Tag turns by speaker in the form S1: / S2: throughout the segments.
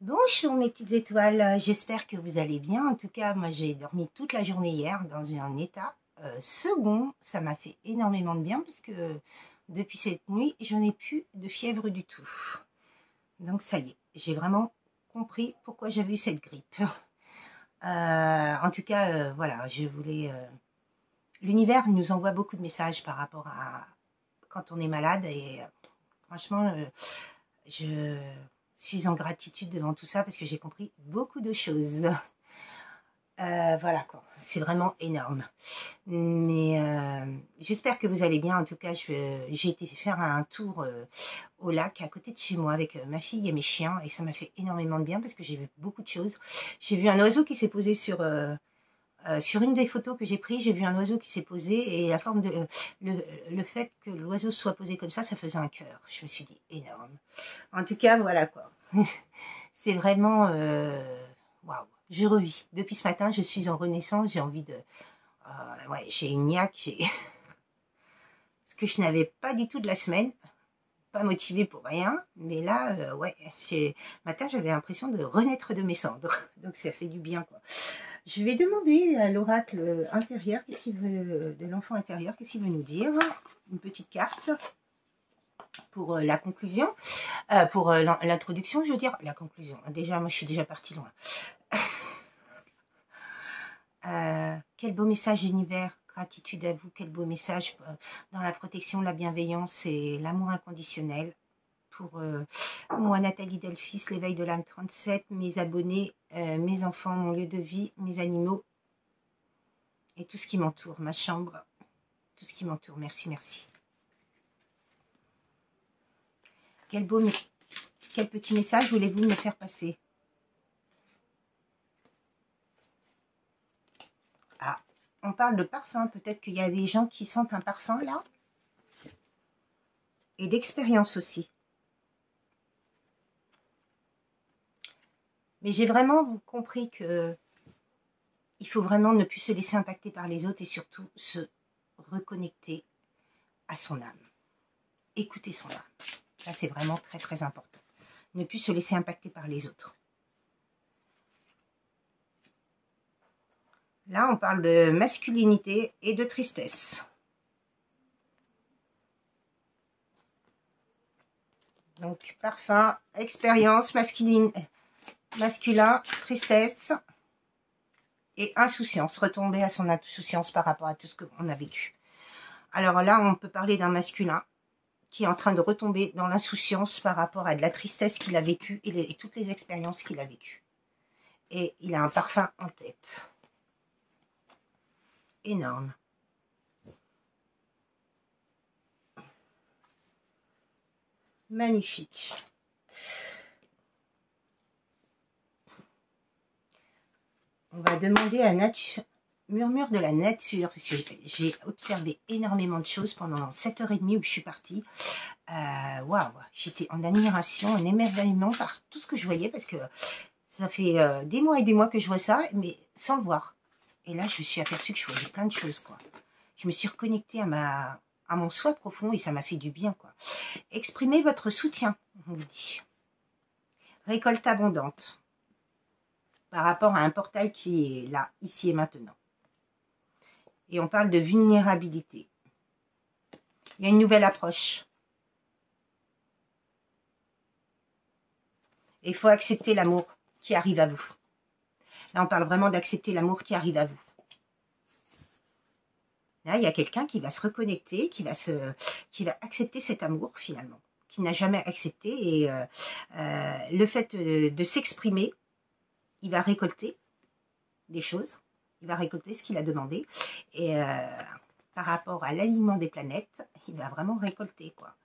S1: Bonjour mes petites étoiles, j'espère que vous allez bien. En tout cas, moi j'ai dormi toute la journée hier dans un état second. Ça m'a fait énormément de bien parce que depuis cette nuit, je n'ai plus de fièvre du tout. Donc ça y est, j'ai vraiment compris pourquoi j'avais eu cette grippe. En tout cas, voilà, je voulais... L'univers nous envoie beaucoup de messages par rapport à quand on est malade et franchement, je suis en gratitude devant tout ça parce que j'ai compris beaucoup de choses. Voilà quoi, c'est vraiment énorme. Mais j'espère que vous allez bien. En tout cas, j'ai été faire un tour au lac à côté de chez moi avec ma fille et mes chiens et ça m'a fait énormément de bien parce que j'ai vu beaucoup de choses. J'ai vu un oiseau qui s'est posé sur une des photos que j'ai prises, j'ai vu un oiseau qui s'est posé et la forme de le fait que l'oiseau soit posé comme ça faisait un cœur. Je me suis dit énorme. En tout cas, voilà quoi. C'est vraiment waouh. Je revis. Depuis ce matin, je suis en renaissance. J'ai envie de ouais, j'ai une niaque, j'ai ce que je n'avais pas du tout de la semaine. Pas motivée pour rien, mais là, ouais, matin, j'avais l'impression de renaître de mes cendres. Donc ça fait du bien quoi. Je vais demander à l'oracle intérieur, qu'est-ce qu'il veut, de l'enfant intérieur, qu'est-ce qu'il veut nous dire. Une petite carte pour la conclusion, pour l'introduction, je veux dire, la conclusion. Déjà, moi, je suis déjà partie loin. Quel beau message univers, gratitude à vous, quel beau message dans la protection, la bienveillance et l'amour inconditionnel. Pour moi, Nathalie Delphis, l'éveil de l'âme 37, mes abonnés, mes enfants, mon lieu de vie, mes animaux et tout ce qui m'entoure, ma chambre, tout ce qui m'entoure. Merci, merci. Quel petit message voulez-vous me faire passer? Ah, on parle de parfum. Peut-être qu'il y a des gens qui sentent un parfum là. Et d'expérience aussi. Mais j'ai vraiment compris que il faut vraiment ne plus se laisser impacter par les autres et surtout se reconnecter à son âme. Écouter son âme. Ça, c'est vraiment très, très important. Ne plus se laisser impacter par les autres. Là, on parle de masculinité et de tristesse. Donc, parfum, expérience, masculin, tristesse et insouciance. Retomber à son insouciance par rapport à tout ce qu'on a vécu. Alors là, on peut parler d'un masculin qui est en train de retomber dans l'insouciance par rapport à de la tristesse qu'il a vécue et toutes les expériences qu'il a vécues. Et il a un parfum en tête. Énorme. Magnifique. On va demander à murmure de la nature, parce que j'ai observé énormément de choses pendant 7h30 où je suis partie. Waouh, j'étais en admiration, en émerveillement par tout ce que je voyais, parce que ça fait des mois et des mois que je vois ça, mais sans le voir. Et là, je me suis aperçue que je voyais plein de choses, quoi. Je me suis reconnectée à mon soi profond et ça m'a fait du bien, quoi. Exprimez votre soutien, on vous dit. Récolte abondante. Par rapport à un portail qui est là, ici et maintenant. Et on parle de vulnérabilité. Il y a une nouvelle approche. Et il faut accepter l'amour qui arrive à vous. Là, on parle vraiment d'accepter l'amour qui arrive à vous. Là, il y a quelqu'un qui va se reconnecter, qui va accepter cet amour, finalement, qui n'a jamais accepté. Et le fait de s'exprimer, il va récolter des choses. Il va récolter ce qu'il a demandé. Et par rapport à l'alignement des planètes, il va vraiment récolter, quoi.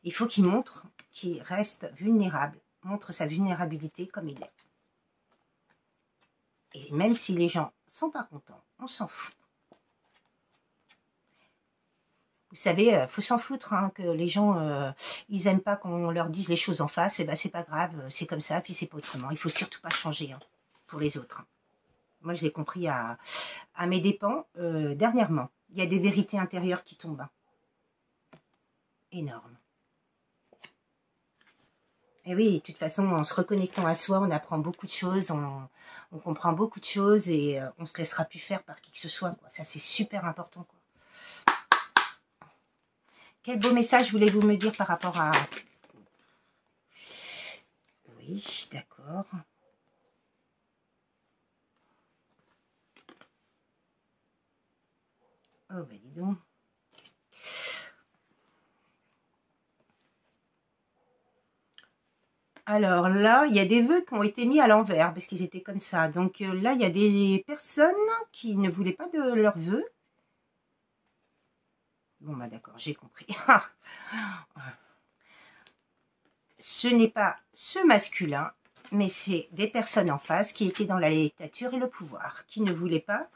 S1: Il faut qu'il montre qu'il reste vulnérable, montre sa vulnérabilité comme il est. Et même si les gens sont pas contents, on s'en fout. Vous savez, faut s'en foutre, hein, que les gens, ils aiment pas qu'on leur dise les choses en face, et ben c'est pas grave, c'est comme ça, puis c'est pas autrement. Il faut surtout pas changer, hein, pour les autres. Hein. Moi, je l'ai compris à mes dépens dernièrement. Il y a des vérités intérieures qui tombent. Hein. Énorme. Et oui, de toute façon, en se reconnectant à soi, on apprend beaucoup de choses, on comprend beaucoup de choses et on se laissera plus faire par qui que ce soit, quoi. Ça, c'est super important, quoi. Quel beau message voulez-vous me dire par rapport à... Oui, d'accord. Oh, ben dis donc. Alors là, il y a des vœux qui ont été mis à l'envers parce qu'ils étaient comme ça. Donc là, il y a des personnes qui ne voulaient pas de leurs vœux. Bon, bah d'accord, j'ai compris. Ce n'est pas ce masculin, mais c'est des personnes en face qui étaient dans la dictature et le pouvoir, qui ne voulaient pas,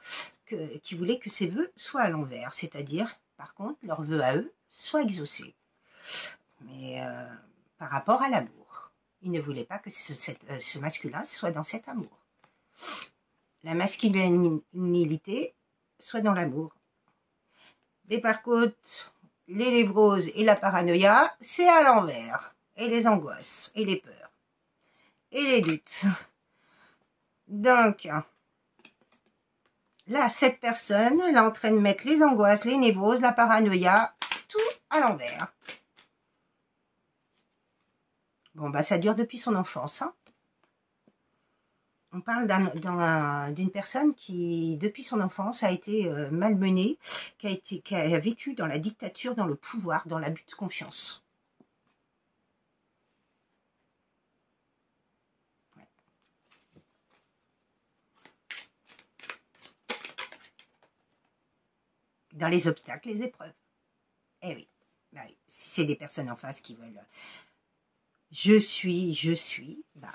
S1: qui voulaient que ces vœux soient à l'envers. C'est-à-dire, par contre, leurs vœux à eux soient exaucés. Mais par rapport à l'amour. Il ne voulait pas que ce masculin soit dans cet amour. La masculinité soit dans l'amour. Mais par contre, les névroses et la paranoïa, c'est à l'envers. Et les angoisses, et les peurs, et les doutes. Donc, là, cette personne, elle est en train de mettre les angoisses, les névroses, la paranoïa, tout à l'envers. Bon, bah ça dure depuis son enfance, hein. On parle d'une personne qui, depuis son enfance, a été malmenée, qui a vécu dans la dictature, dans le pouvoir, dans l'abus de confiance. Ouais. Dans les obstacles, les épreuves. Eh oui, bah oui. Si c'est des personnes en face qui veulent je suis, bah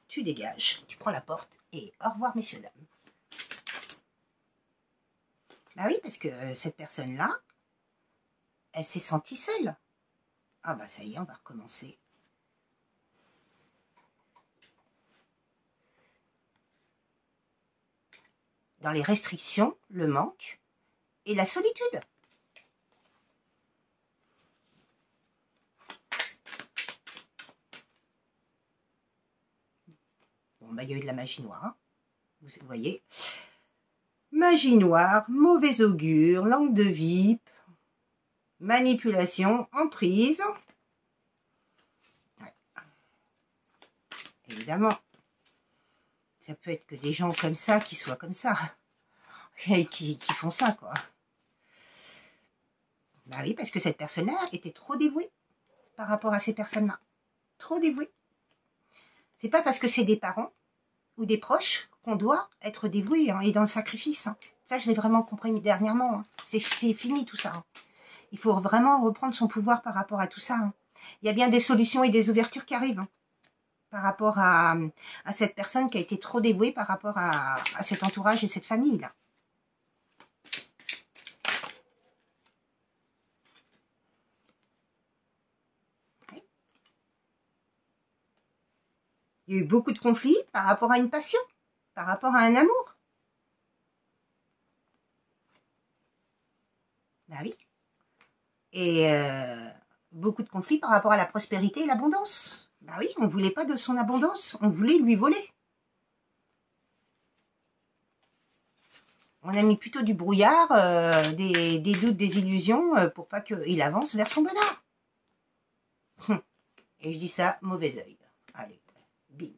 S1: tu dégages, tu prends la porte et au revoir messieurs dames. Bah oui, parce que cette personne-là, elle s'est sentie seule. Ah bah ça y est, on va recommencer. Dans les restrictions, le manque et la solitude. Bon bah il y a eu de la magie noire, hein. Vous voyez. Magie noire, mauvais augure, langue de vipe, manipulation, emprise. Ouais. Évidemment, ça peut être que des gens comme ça qui soient comme ça. Et qui font ça, quoi. Bah oui, parce que cette personne-là était trop dévouée par rapport à ces personnes-là. Trop dévouée. C'est pas parce que c'est des parents ou des proches qu'on doit être dévoué, hein, et dans le sacrifice. Hein. Ça, je l'ai vraiment compris dernièrement. Hein. C'est fini tout ça. Hein. Il faut vraiment reprendre son pouvoir par rapport à tout ça. Hein. Il y a bien des solutions et des ouvertures qui arrivent. Hein, par rapport à cette personne qui a été trop dévouée par rapport à cet entourage et cette famille-là. Il y a eu beaucoup de conflits par rapport à une passion, par rapport à un amour. Bah oui. Et beaucoup de conflits par rapport à la prospérité et l'abondance. Bah oui, on ne voulait pas de son abondance, on voulait lui voler. On a mis plutôt du brouillard, des doutes, des illusions, pour pas qu'il avance vers son bonheur. Et je dis ça, mauvais œil. Allez, bing.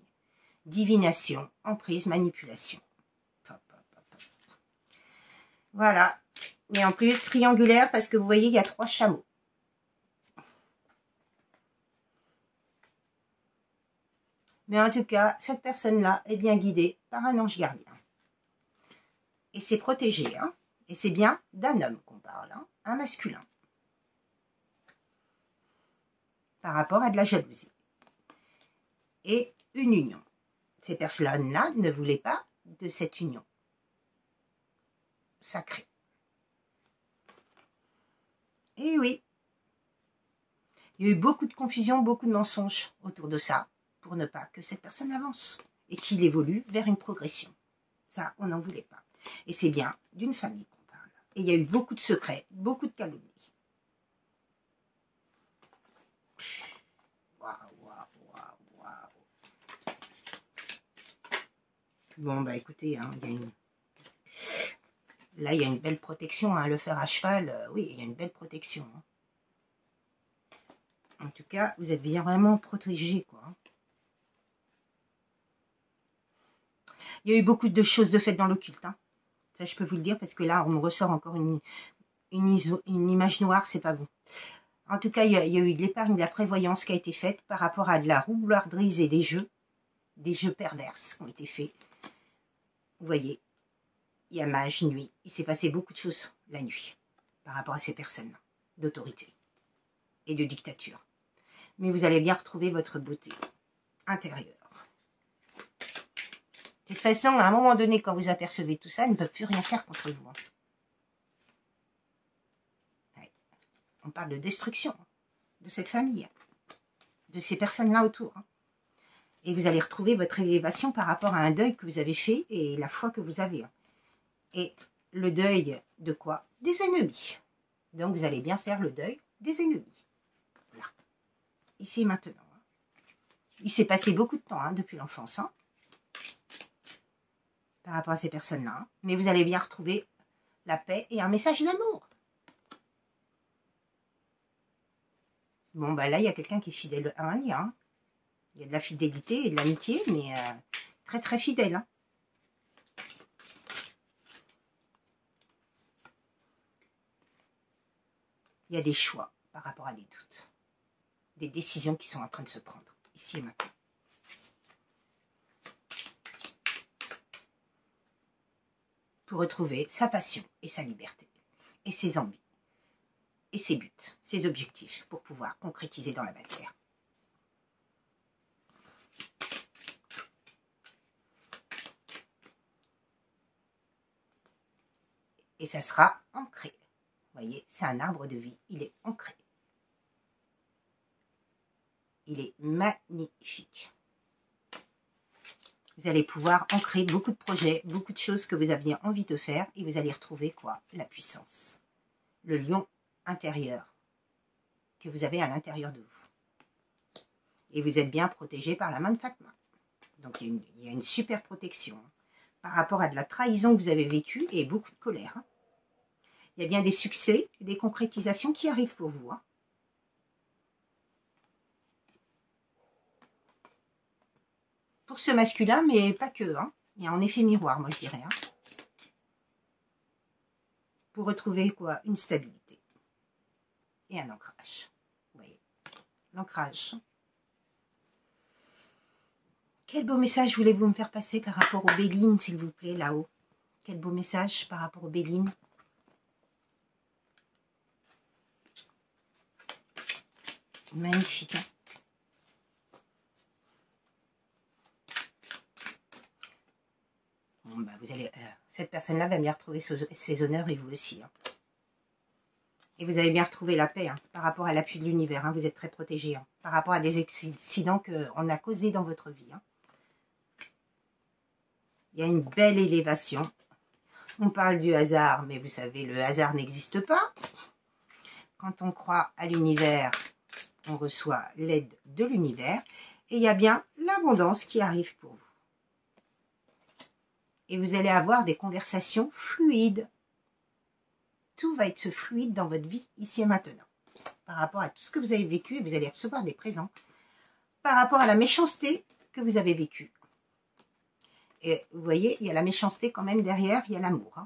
S1: Divination, emprise, manipulation. Hop, hop, hop, hop. Voilà. Et en plus, triangulaire, parce que vous voyez, il y a 3 chameaux. Mais en tout cas, cette personne-là est bien guidée par un ange gardien. Et c'est protégé, hein. Et c'est bien d'un homme qu'on parle, hein, un masculin. Par rapport à de la jalousie. Et une union. Ces personnes-là ne voulaient pas de cette union sacrée. Et oui. Il y a eu beaucoup de confusion, beaucoup de mensonges autour de ça, pour ne pas que cette personne avance et qu'il évolue vers une progression. Ça, on n'en voulait pas. Et c'est bien d'une famille qu'on parle. Et il y a eu beaucoup de secrets, beaucoup de calomnies. Waouh, waouh, waouh, Bon, bah écoutez, hein, là, il y a une belle protection. Hein, le fer à cheval, oui, il y a une belle protection. Hein. En tout cas, vous êtes bien vraiment protégé, quoi. Il y a eu beaucoup de choses de faites dans l'occulte. Hein. Ça, je peux vous le dire, parce que là, on me ressort encore une image noire, c'est pas bon. En tout cas, il y a eu de l'épargne, de la prévoyance qui a été faite par rapport à de la roublardise et des jeux perverses qui ont été faits. Vous voyez, il y a mage, nuit. Il s'est passé beaucoup de choses la nuit par rapport à ces personnes d'autorité et de dictature. Mais vous allez bien retrouver votre beauté intérieure. De toute façon, à un moment donné, quand vous apercevez tout ça, ils ne peuvent plus rien faire contre vous. Ouais. On parle de destruction de cette famille, de ces personnes-là autour. Et vous allez retrouver votre élévation par rapport à un deuil que vous avez fait et la foi que vous avez. Et le deuil de quoi? Des ennemis. Donc vous allez bien faire le deuil des ennemis. Là. Ici et maintenant. Il s'est passé beaucoup de temps depuis l'enfance. Par rapport à ces personnes-là. Mais vous allez bien retrouver la paix et un message d'amour. Bon, bah là, il y a quelqu'un qui est fidèle à un lien. Il y a de la fidélité et de l'amitié, mais très très fidèle. Il y a des choix par rapport à des doutes. Des décisions qui sont en train de se prendre, ici et maintenant. Pour retrouver sa passion et sa liberté, et ses envies, et ses buts, ses objectifs, pour pouvoir concrétiser dans la matière. Et ça sera ancré. Vous voyez, c'est un arbre de vie, il est ancré. Il est magnifique. Vous allez pouvoir ancrer beaucoup de projets, beaucoup de choses que vous aviez envie de faire et vous allez retrouver quoi? La puissance. Le lion intérieur que vous avez à l'intérieur de vous. Et vous êtes bien protégé par la main de Fatma. Donc il y a une super protection par rapport à de la trahison que vous avez vécue et beaucoup de colère. Il y a bien des succès, des concrétisations qui arrivent pour vous. Pour ce masculin, mais pas que. Il y a un effet miroir, moi je dirais. Pour retrouver quoi? Une stabilité. Et un ancrage. Vous voyez, l'ancrage. Quel beau message voulez-vous me faire passer par rapport aux Bélines, s'il vous plaît, là-haut? Quel beau message par rapport aux Bélines. Magnifique. Bon, bah, vous allez, cette personne-là va bien retrouver ses honneurs et vous aussi. Et vous avez bien retrouvé la paix par rapport à l'appui de l'univers. Vous êtes très protégé par rapport à des accidents qu'on a causés dans votre vie. Il y a une belle élévation. On parle du hasard, mais vous savez, le hasard n'existe pas. Quand on croit à l'univers, on reçoit l'aide de l'univers. Et il y a bien l'abondance qui arrive pour vous. Et vous allez avoir des conversations fluides. Tout va être fluide dans votre vie, ici et maintenant. Par rapport à tout ce que vous avez vécu, et vous allez recevoir des présents. Par rapport à la méchanceté que vous avez vécue. Et vous voyez, il y a la méchanceté quand même derrière, il y a l'amour.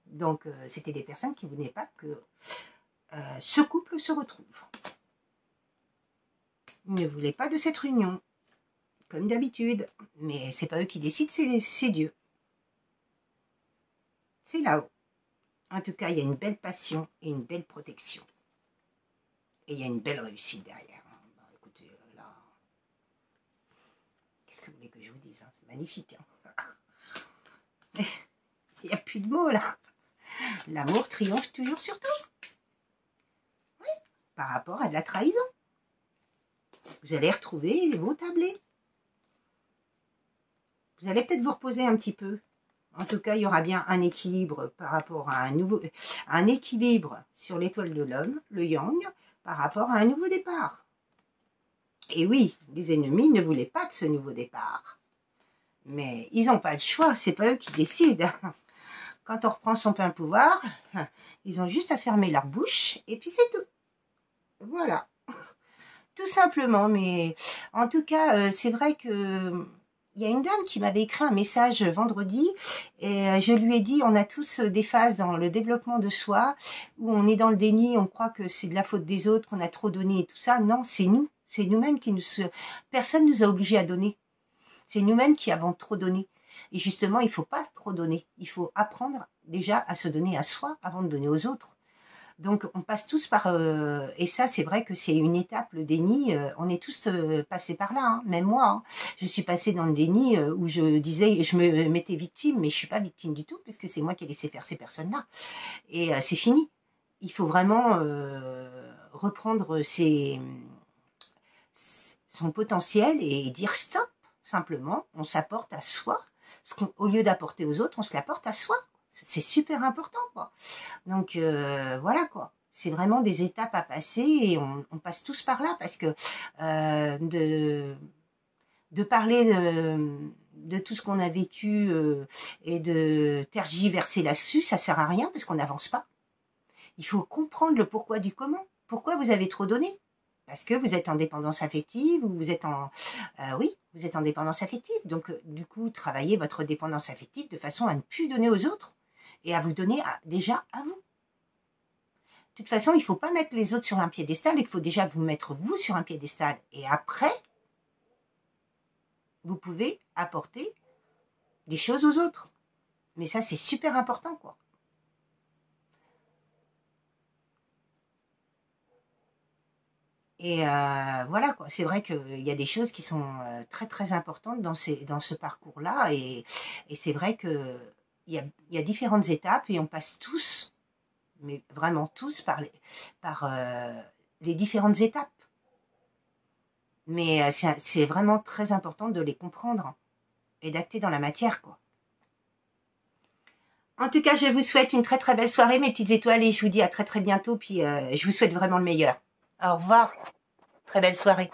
S1: Donc, c'était des personnes qui ne voulaient pas que ce couple se retrouve. Ils ne voulaient pas de cette union, comme d'habitude. Mais c'est pas eux qui décident, c'est Dieu. C'est là-haut. En tout cas, il y a une belle passion et une belle protection. Et il y a une belle réussite derrière. Bah, écoutez, là... Qu'est-ce que vous voulez que je vous dise? C'est magnifique. Il n'y a plus de mots, là. L'amour triomphe toujours sur tout. Oui, par rapport à de la trahison. Vous allez retrouver vos tablés. Vous allez peut-être vous reposer un petit peu. En tout cas, il y aura bien un équilibre par rapport à un équilibre sur l'étoile de l'homme, le yang, par rapport à un nouveau départ. Et oui, les ennemis ne voulaient pas de ce nouveau départ. Mais ils n'ont pas le choix, c'est pas eux qui décident. Quand on reprend son plein pouvoir, ils ont juste à fermer leur bouche et puis c'est tout. Voilà. Tout simplement, mais en tout cas, c'est vrai que il y a une dame qui m'avait écrit un message vendredi et je lui ai dit, on a tous des phases dans le développement de soi où on est dans le déni, on croit que c'est de la faute des autres, qu'on a trop donné et tout ça. Non, c'est nous, c'est nous-mêmes qui nous... Personne nous a obligés à donner. C'est nous-mêmes qui avons trop donné. Et justement, il faut pas trop donner. Il faut apprendre déjà à se donner à soi avant de donner aux autres. Donc, on passe tous par... et ça, c'est vrai que c'est une étape, le déni. On est tous passés par là, hein, même moi. Hein. Je suis passée dans le déni où je disais, je me mettais victime, mais je suis pas victime du tout, puisque c'est moi qui ai laissé faire ces personnes-là. Et c'est fini. Il faut vraiment reprendre son potentiel et dire stop, simplement. On s'apporte à soi. Au lieu d'apporter aux autres, on se l'apporte à soi. C'est super important, quoi. Donc, voilà, quoi. C'est vraiment des étapes à passer et on passe tous par là parce que de parler de tout ce qu'on a vécu et de tergiverser là-dessus, ça sert à rien parce qu'on n'avance pas. Il faut comprendre le pourquoi du comment. Pourquoi vous avez trop donné? Parce que vous êtes en dépendance affective ou vous êtes en... oui, vous êtes en dépendance affective. Donc, du coup, travaillez votre dépendance affective de façon à ne plus donner aux autres et à vous donner déjà à vous. De toute façon, il ne faut pas mettre les autres sur un piédestal, il faut déjà vous mettre vous sur un piédestal. Et après, vous pouvez apporter des choses aux autres. Mais ça, c'est super important, quoi. Et voilà, quoi. C'est vrai qu'il y a des choses qui sont très, très importantes dans ce parcours-là. Et c'est vrai qu'il y a différentes étapes et on passe tous, mais vraiment tous, par les différentes étapes. Mais c'est vraiment très important de les comprendre et d'acter dans la matière, quoi. En tout cas, je vous souhaite une très très belle soirée, mes petites étoiles, et je vous dis à très très bientôt, puis je vous souhaite vraiment le meilleur. Au revoir, très belle soirée.